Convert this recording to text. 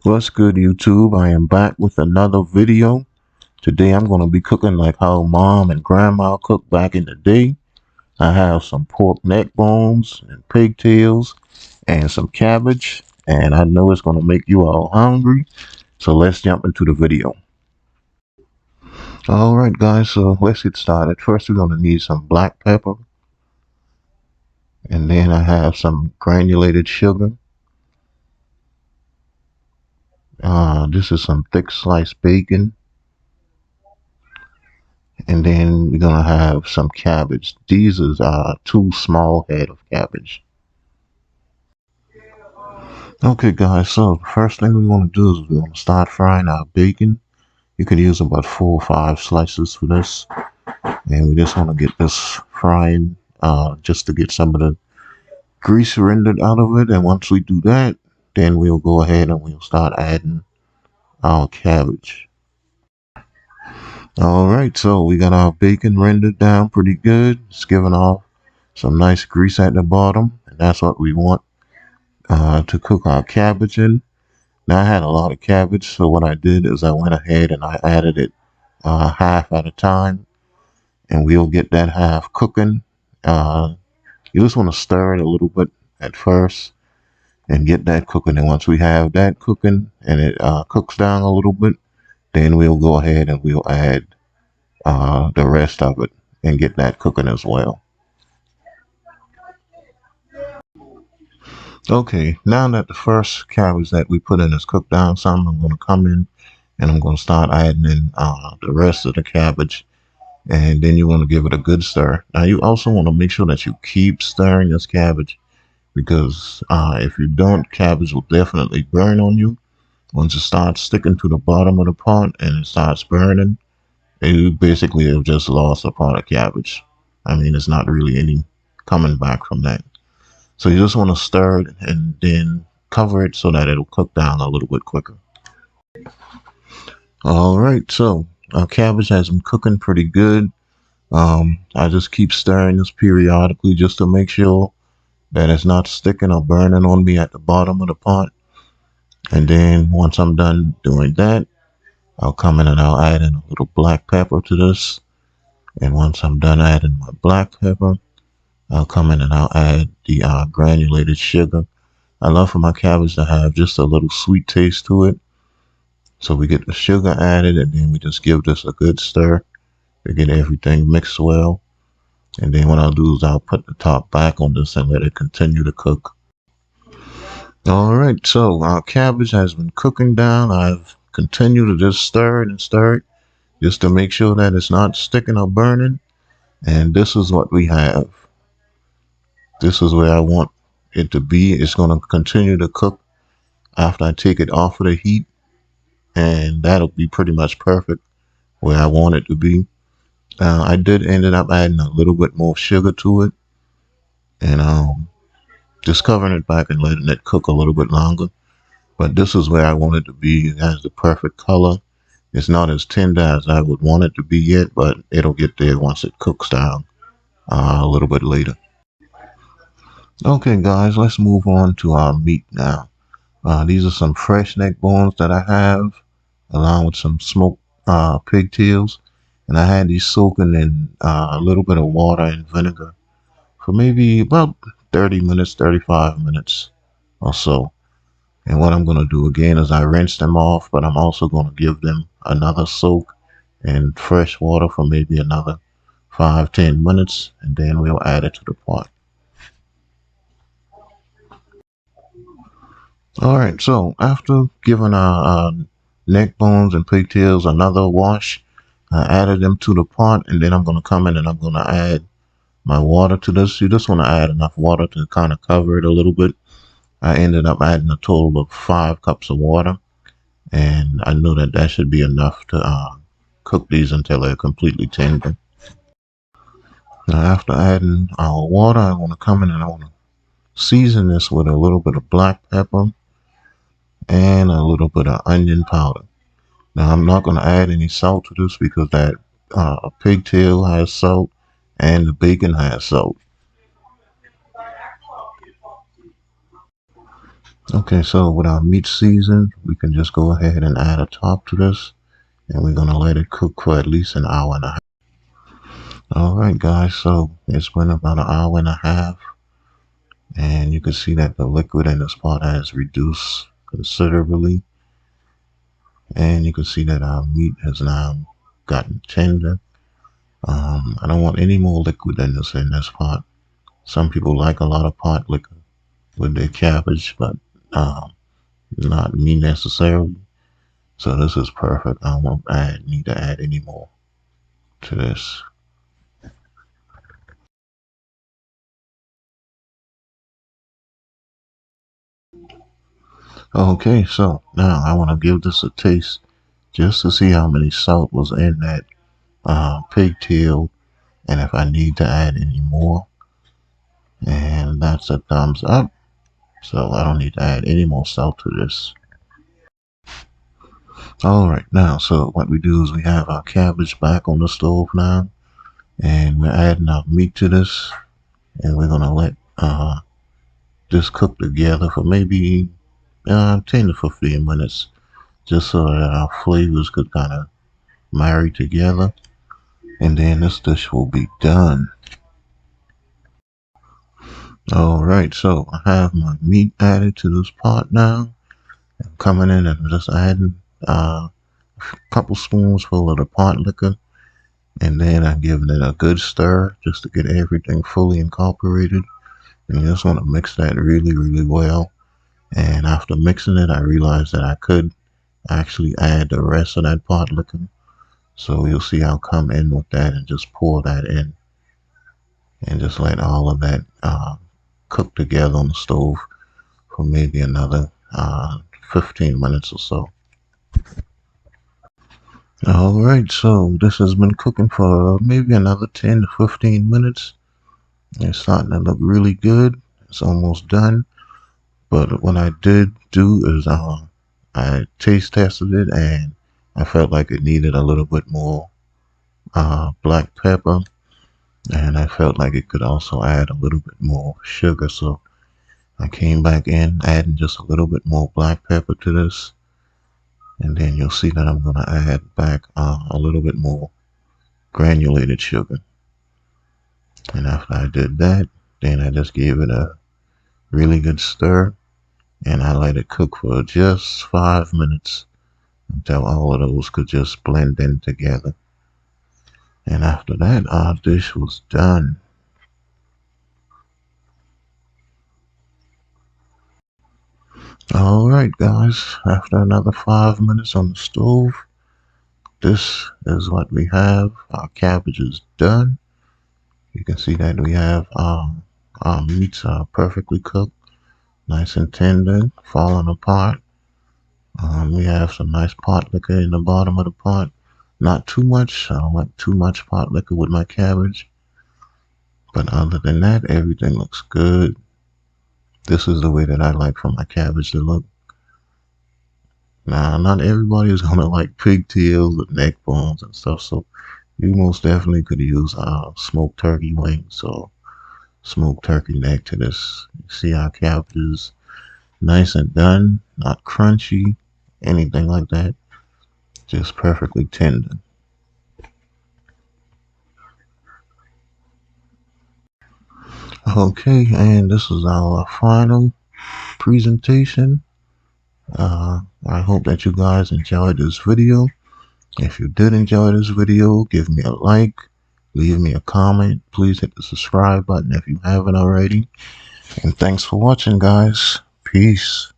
What's good, YouTube? I am back with another video. Today I'm going to be cooking like how mom and grandma cooked back in the day. I have some pork neck bones and pigtails and some cabbage, and I know it's going to make you all hungry. So let's jump into the video. Alright guys, so let's get started. First we're going to need some black pepper, and then I have some granulated sugar. This is some thick sliced bacon. And then we're gonna have some cabbage. These is two small head of cabbage. Okay guys, so the first thing we want to do is we're gonna start frying our bacon. You could use about 4 or 5 slices for this. And we just want to get this frying just to get some of the grease rendered out of it. And once we do that, then we'll go ahead and we'll start adding our cabbage. Alright, so we got our bacon rendered down pretty good. It's giving off some nice grease at the bottom, and that's what we want to cook our cabbage in. Now I had a lot of cabbage, so what I did is I went ahead and I added it half at a time, and we'll get that half cooking. You just want to stir it a little bit at first and get that cooking, and once we have that cooking and it cooks down a little bit, then we'll go ahead and we'll add the rest of it and get that cooking as well. Okay, now that the first cabbage that we put in is cooked down some, I'm going to come in and I'm going to start adding in the rest of the cabbage, and then you want to give it a good stir. Now you also want to make sure that you keep stirring this cabbage, because if you don't, cabbage will definitely burn on you. Once it starts sticking to the bottom of the pot and it starts burning, you basically have just lost a pot of cabbage. I mean, it's not really any coming back from that. So you just want to stir it and then cover it so that it'll cook down a little bit quicker. Alright, so our cabbage has been cooking pretty good. I just keep stirring this periodically just to make sure that it's not sticking or burning on me at the bottom of the pot. And then once I'm done doing that, I'll come in and I'll add in a little black pepper to this. And once I'm done adding my black pepper, I'll come in and I'll add the granulated sugar. I love for my cabbage to have just a little sweet taste to it. So we get the sugar added, and then we just give this a good stir to get everything mixed well. And then what I'll do is I'll put the top back on this and let it continue to cook. Alright, so our cabbage has been cooking down. I've continued to just stir it and stir it just to make sure that it's not sticking or burning. And this is what we have. This is where I want it to be. It's going to continue to cook after I take it off of the heat, and that'll be pretty much perfect where I want it to be. I did ended up adding a little bit more sugar to it, and just covering it back and letting it cook a little bit longer. But this is where I want it to be. It has the perfect color. It's not as tender as I would want it to be yet, but it'll get there once it cooks down a little bit later. Okay guys, let's move on to our meat now. These are some fresh neck bones that I have, along with some smoked pigtails. And I had these soaking in a little bit of water and vinegar for maybe about 30 minutes, 35 minutes or so. And what I'm going to do again is I rinse them off, but I'm also going to give them another soak in fresh water for maybe another 5-10 minutes, and then we'll add it to the pot. Alright, so after giving our neck bones and pigtails another wash, I added them to the pot, and then I'm going to come in and I'm going to add my water to this. You just want to add enough water to kind of cover it a little bit. I ended up adding a total of 5 cups of water, and I knew that that should be enough to cook these until they're completely tender. Now after adding our water, I want to come in and I want to season this with a little bit of black pepper and a little bit of onion powder. Now I'm not going to add any salt to this because that pigtail has salt and the bacon has salt. Okay, so with our meat seasoned, we can just go ahead and add a top to this, and we're gonna let it cook for at least an hour and a half. All right, guys, so it's been about an hour and a half, and you can see that the liquid in this pot has reduced considerably, and you can see that our meat has now gotten tender. I don't want any more liquid in this pot. Some people like a lot of pot liquor with their cabbage, but um, not me necessarily. So this is perfect. I won't need to add any more to this. Okay, so now I want to give this a taste just to see how many salt was in that pigtail and if I need to add any more. And that's a thumbs up. So I don't need to add any more salt to this. Alright, now, so what we do is we have our cabbage back on the stove now. And we're adding our meat to this. And we're going to let this cook together for maybe 10 to 15 minutes. Just so that our flavors could kind of marry together. And then this dish will be done. Alright, so I have my meat added to this pot now. I'm coming in and just adding a couple spoons full of the pot liquor. And then I'm giving it a good stir just to get everything fully incorporated. And you just want to mix that really, really well. And after mixing it, I realized that I could actually add the rest of that pot liquor. So you'll see I'll come in with that and just pour that in. And just let all of that cook together on the stove for maybe another 15 minutes or so. Alright, so this has been cooking for maybe another 10 to 15 minutes. It's starting to look really good. It's almost done. But what I did do is I taste tested it and I felt like it needed a little bit more black pepper. And I felt like it could also add a little bit more sugar. So I came back in adding just a little bit more black pepper to this. And then you'll see that I'm going to add back a little bit more granulated sugar. And after I did that, then I just gave it a really good stir. And I let it cook for just 5 minutes until all of those could just blend in together. And after that, our dish was done. Alright guys, after another 5 minutes on the stove, this is what we have. Our cabbage is done. You can see that we have our meats are perfectly cooked, nice and tender, falling apart. We have some nice pot liquor in the bottom of the pot. Not too much. I don't like too much pot liquor with my cabbage. But other than that, everything looks good. This is the way that I like for my cabbage to look. Now, not everybody is gonna like pigtails and neck bones and stuff, so you most definitely could use smoked turkey wings or smoked turkey neck to this. You see our cabbage is nice and done, not crunchy, anything like that. Just perfectly tender. Okay, and this is our final presentation. I hope that you guys enjoyed this video. If you did enjoy this video, give me a like, leave me a comment. Please hit the subscribe button if you haven't already. And thanks for watching, guys. Peace.